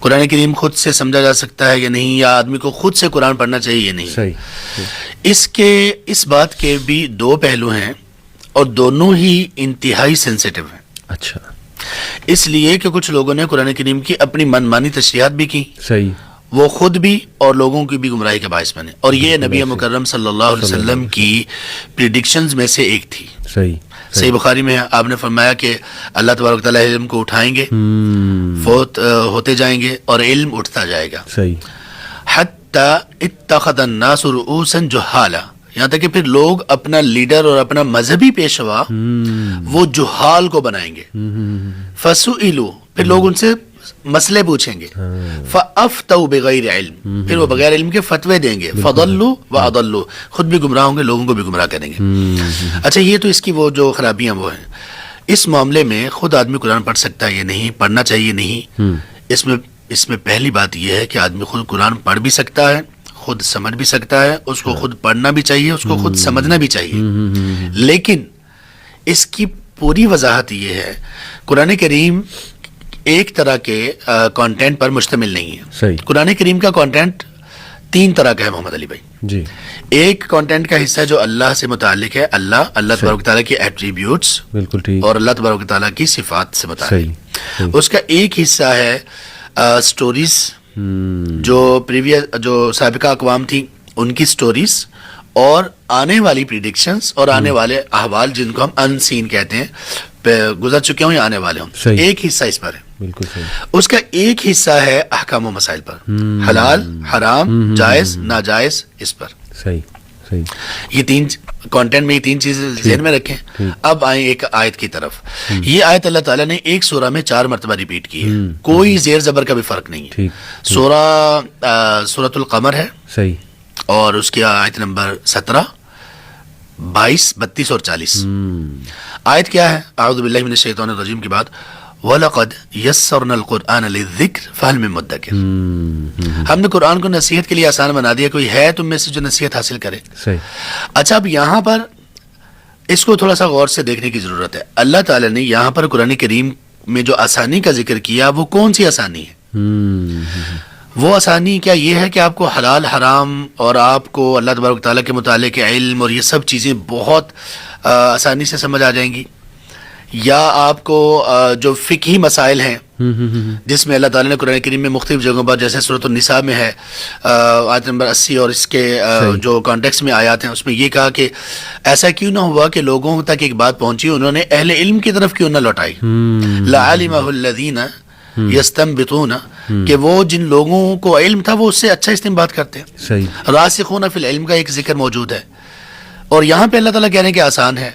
قرآن کریم خود سے سمجھا جا سکتا ہے یا نہیں، یا آدمی کو خود سے قرآن پڑھنا چاہیے یا نہیں. صحیح. اس بات کے بھی دو پہلو ہیں اور دونوں ہی انتہائی سینسیٹیو ہیں. اچھا. اس لیے کہ کچھ لوگوں نے قرآن کریم کی اپنی من مانی تشریحات بھی کی، صحیح. وہ خود بھی اور لوگوں کی بھی گمراہی کا باعث بنے، اور یہ نبی مکرم صلی اللہ علیہ وسلم کی پریڈکشنز میں سے ایک تھی. صحیح. صحیح بخاری میں آپ نے فرمایا کہ اللہ تبارک تعالیٰ علم کو اٹھائیں گے، فوت ہوتے جائیں گے اور علم اٹھتا جائے گا. صحیح. حتی اتخذ الناس رؤوسا جہالا، یہاں تک کہ پھر لوگ اپنا لیڈر اور اپنا مذہبی پیشوا وہ جہال کو بنائیں گے. فسئلوا، پھر لوگ ان سے مسئلے پوچھیں گے. فافتوا بغیر علم، پھر وہ بغیر علم کے فتوے دیں گے. فضلوا واضلوا، خود بھی گمراہ ہوں گے، لوگوں کو بھی گمراہ کریں گے. اچھا، یہ تو اس کی وہ جو خرابیاں وہ ہیں. اس معاملے میں خود آدمی قرآن پڑھ سکتا ہے یا نہیں، پڑھنا چاہیے نہیں، اس میں پہلی بات یہ ہے کہ آدمی خود قرآن پڑھ بھی سکتا ہے، خود سمجھ بھی سکتا ہے، اس کو خود پڑھنا بھی چاہیے، اس کو خود سمجھنا بھی چاہیے. لیکن اس کی پوری وضاحت یہ ہے، قرآن کریم ایک طرح کے کانٹینٹ پر مشتمل نہیں ہے. صحیح. قرآن کریم کا کانٹینٹ تین طرح کا ہے محمد علی بھائی. جی. ایک کانٹینٹ کا حصہ جو اللہ سے متعلق ہے، اللہ تبارک تعالیٰ کی ایٹریبیوٹس، بالکل ٹھیک، اور اللہ تبارک تعالیٰ کی صفات سے متعلق. صحیح. اس کا ایک حصہ ہے سٹوریز، جو سابقہ اقوام تھی ان کی سٹوریز، اور آنے والی پریڈکشنز اور آنے والے احوال جن کو ہم ان سین کہتے ہیں، گزر چکے ہوں یا آنے والے ہوں. ایک حصہ اس پر ہے. بالکل صحیح. اس کا ایک حصہ ہے احکام و مسائل پر، حلال حرام جائز ناجائز، اس پر. صحیح. صحیح. یہ تین کانٹینٹ میں یہ تین چیزیں ذہن میں رکھیں. اب آئیں ایک آیت کی طرف. یہ آیت اللہ تعالیٰ نے ایک سورہ میں 4 مرتبہ ریپیٹ کی ہے، کوئی زیر زبر کا بھی فرق نہیں ہے. سورۃ القمر ہے، صحیح، اور اس کی آیت نمبر 17، 22، 32 اور 40. آیت کیا ہے؟ اعوذ باللہ من الشیطان الرجیم کے بعد وَلَقَدْ يَسَّرْنَا الْقُرْآنَ لِلذِّكْرِ فَهَلْ مِن مُدَّكِرٍ. ہم نے قرآن کو نصیحت کے لیے آسان بنا دیا، کوئی ہے تم میں سے جو نصیحت حاصل کرے. صحیح. اچھا، اب یہاں پر اس کو تھوڑا سا غور سے دیکھنے کی ضرورت ہے. اللہ تعالیٰ نے یہاں پر قرآن کریم میں جو آسانی کا ذکر کیا، وہ کون سی آسانی ہے؟ وہ آسانی کیا یہ ہے کہ آپ کو حلال حرام اور آپ کو اللہ تبارک تعالیٰ کے متعلق علم اور یہ سب چیزیں بہت آسانی سے سمجھ آ جائیں گی، یا آپ کو جو فقہی مسائل ہیں جس میں اللہ تعالیٰ نے قرآن کریم میں مختلف جگہوں پر، جیسے سورۃ النساء میں ہے آیت نمبر 80، اور اس کے جو کانٹیکس میں آیات ہیں اس میں یہ کہا کہ ایسا کیوں نہ ہوا کہ لوگوں تک ایک بات پہنچی، انہوں نے اہل علم کی طرف کیوں نہ لوٹائی. لَعَلِمَهُ الَّذِينَ یستنبطون، کہ وہ جن لوگوں کو علم تھا وہ اس سے اچھا استنباط کرتے ہیں. صحیح. راسخون فی العلم کا ایک ذکر موجود ہے، اور یہاں پہ اللہ تعالیٰ کہہ رہے ہیں کہ آسان ہے.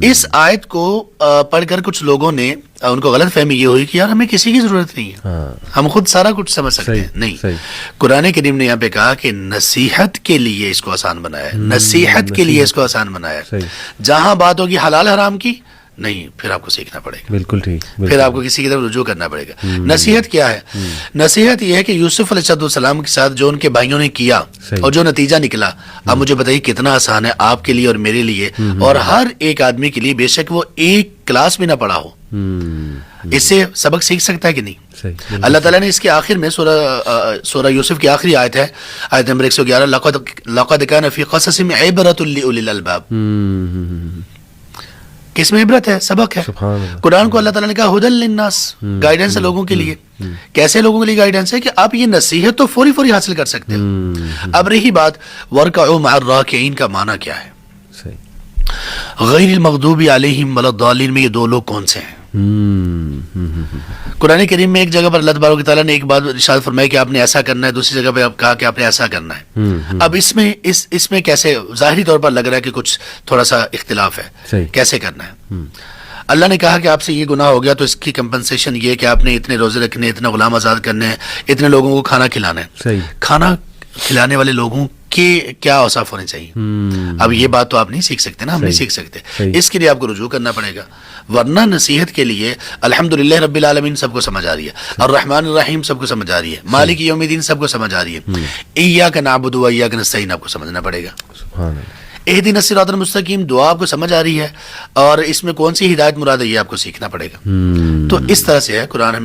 اس آیت کو پڑھ کر کچھ لوگوں نے ان کو غلط فہمی یہ ہوئی کہ یار ہمیں کسی کی ضرورت نہیں ہے، ہم خود سارا کچھ سمجھ سکتے ہیں. نہیں، قرآن کریم نے یہاں پہ کہا کہ نصیحت کے لیے اس کو آسان بنایا ہے، نصیحت کے لیے اس کو آسان بنایا ہے. جہاں بات ہوگی حلال حرام کی، نہیں، پھر آپ کو سیکھنا پڑے گا. بالکل ٹھیک. پھر آپ کو کسی کی طرف رجوع کرنا پڑے گا. نصیحت کیا ہے؟ نصیحت یہ ہے کہ یوسف علیہ السلام کے ساتھ جو ان کے بھائیوں نے کیا اور جو نتیجہ نکلا، اب مجھے بتائیے کتنا آسان ہے آپ کے لیے اور میرے لیے اور ہر ایک آدمی کے لیے، بے شک وہ ایک کلاس بھی نہ پڑھا ہو، اس سے سبق سیکھ سکتا ہے کہ نہیں. اللہ تعالیٰ نے اس کے آخر میں سورہ یوسف کی آخری آیت ہے، آیت نمبر 111، لَقَدْ كَانَ فِي قَصَصِهِمْ عِبْرَةٌ لِأُولِي الْأَلْبَابِ. کس میں عبرت ہے؟ سبق ہے. قرآن کو اللہ تعالیٰ نے کہا ہدی للناس، گائیڈنس ہے لوگوں کے لیے. کیسے لوگوں کے لیے گائیڈنس ہے؟ کہ آپ یہ نصیحت تو فوری حاصل کر سکتے ہو. اب رہی بات وَارْكَعُوا مَعَ الرَّاكِعِينَ کا معنی کیا ہے؟ غیر المغضوب علیہم ولا الضالین میں یہ دو لوگ کون سے ہیں؟ قرآن کریم میں ایک جگہ پر اللہ تبارک و تعالیٰ نے ایک بات ارشاد فرمائی کہ آپ نے ایسا کرنا ہے، دوسری جگہ پہ آپ کہا کہ آپ نے ایسا کرنا ہے. اب اس میں کیسے ظاہری طور پر لگ رہا ہے کہ کچھ تھوڑا سا اختلاف ہے، کیسے کرنا ہے. اللہ نے کہا کہ آپ سے یہ گناہ ہو گیا تو اس کی کمپنسیشن یہ کہ آپ نے اتنے روزے رکھنے، اتنا غلام آزاد کرنے ہیں، اتنے لوگوں کو کھانا کھلانا ہے. کھانا کھلانے والے لوگوں کے کیا اوصاف ہونے چاہیے؟ اب یہ بات تو آپ نہیں سیکھ سکتے نا، ہم نہیں سیکھ سکتے. اس کے لیے آپ کو رجوع کرنا پڑے گا، ورنہ نصیحت کے لیے الحمدللہ رب العالمین سب کو سمجھ آ رہی ہے، الرحمن الرحیم سب کو سمجھ آ رہی ہے، مالک یوم الدین سب کو سمجھ آ رہی ہے، ایاک نعبد و ایاک نستعین آپ کو سمجھنا پڑے گا. اہدنا الصراط المستقیم دعا آپ کو سمجھ آ رہی ہے اور اس میں کون سی ہدایت مراد ہے یہ آپ کو سیکھنا پڑے گا. تو اس طرح سے ہے قرآن.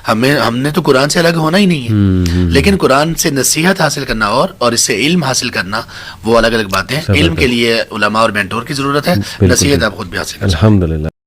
ہم نے تو قرآن سے الگ ہونا ہی نہیں ہے, لیکن قرآن سے نصیحت حاصل کرنا اور اس سے علم حاصل کرنا وہ الگ الگ باتیں ہیں. علم کے لیے علماء اور مینٹور کی ضرورت ہے, نصیحت آپ خود بھی حاصل کر. الحمدللہ.